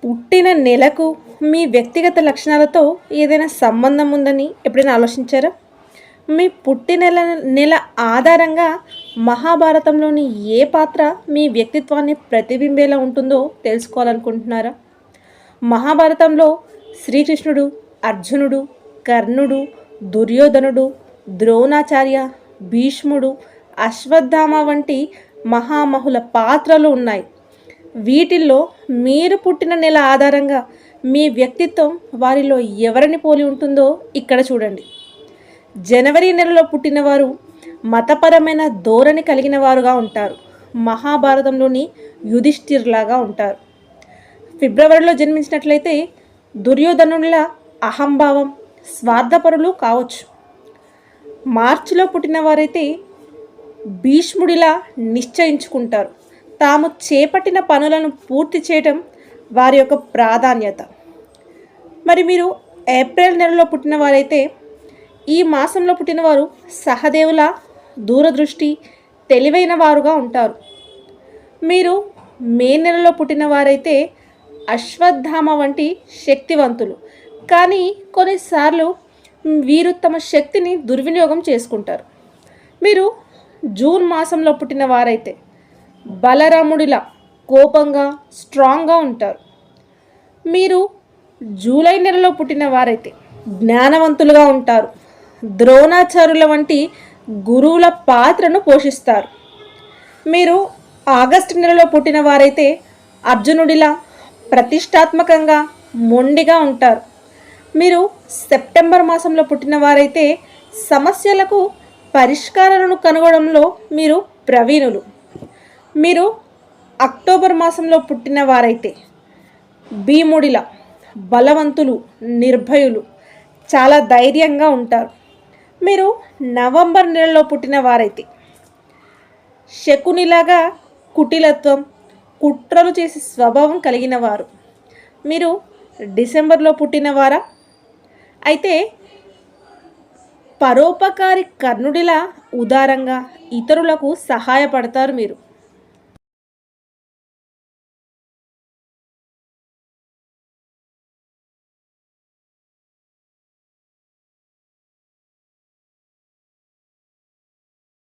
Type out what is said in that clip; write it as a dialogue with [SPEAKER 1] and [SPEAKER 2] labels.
[SPEAKER 1] పుట్టిన నెలకు మీ వ్యక్తిగత లక్షణాలతో ఏదైనా సంబంధం ఉందని ఎప్పుడైనా ఆలోచించారా? మీ పుట్టిన నెల ఆధారంగా మహాభారతంలోని ఏ పాత్ర మీ వ్యక్తిత్వాన్ని ప్రతిబింబేలా ఉంటుందో తెలుసుకోవాలనుకుంటున్నారా? మహాభారతంలో శ్రీకృష్ణుడు, అర్జునుడు, కర్ణుడు, దుర్యోధనుడు, ద్రోణాచార్య, భీష్ముడు, అశ్వత్థామ వంటి మహామహుల పాత్రలు ఉన్నాయి. వీటిల్లో మీరు పుట్టిన నెల ఆధారంగా మీ వ్యక్తిత్వం వారిలో ఎవరిని పోలి ఉంటుందో ఇక్కడ చూడండి. జనవరి నెలలో పుట్టినవారు మతపరమైన ధోరణి కలిగిన వారుగా ఉంటారు. మహాభారతంలోని యుధిష్ఠిర్లాగా ఉంటారు. ఫిబ్రవరిలో జన్మించినట్లయితే దుర్యోధనుల అహంభావం, స్వార్థపరులు కావచ్చు. మార్చిలో పుట్టిన వారైతే భీష్ముడిలా నిశ్చయించుకుంటారు. తాము చేపట్టిన పనులను పూర్తి చేయటం వారి యొక్క ప్రాధాన్యత. మరి మీరు ఏప్రిల్ నెలలో పుట్టిన వారైతే ఈ మాసంలో పుట్టినవారు సహదేవుల దూరదృష్టి, తెలివైన వారుగా ఉంటారు. మీరు మే నెలలో పుట్టిన వారైతే అశ్వత్థామ వంటి శక్తివంతులు. కానీ కొన్నిసార్లు వీరు తమ శక్తిని దుర్వినియోగం చేసుకుంటారు. మీరు జూన్ మాసంలో పుట్టిన వారైతే బలరాముడిలా కోపంగా, స్ట్రాంగ్గా ఉంటారు. మీరు జూలై నెలలో పుట్టిన వారైతే జ్ఞానవంతులుగా ఉంటారు. ద్రోణాచార్యుల వంటి గురువుల పాత్రను పోషిస్తారు. మీరు ఆగస్టు నెలలో పుట్టిన వారైతే అర్జునుడిలా ప్రతిష్టాత్మకంగా, మొండిగా ఉంటారు. మీరు సెప్టెంబర్ మాసంలో పుట్టిన వారైతే సమస్యలకు పరిష్కారాలను కనుగొనడంలో మీరు ప్రవీణులు. మీరు అక్టోబర్ మాసంలో పుట్టిన వారైతే భీముడిలా బలవంతులు, నిర్భయులు, చాలా ధైర్యంగా ఉంటారు. మీరు నవంబర్ నెలలో పుట్టిన వారైతే శకునిలాగా కుటిలత్వం, కుట్రలు చేసే స్వభావం కలిగిన వారు. మీరు డిసెంబర్లో పుట్టినవారా అయితే పరోపకారి కర్ణుడిలా ఉదారంగా ఇతరులకు సహాయపడతారు. మీరు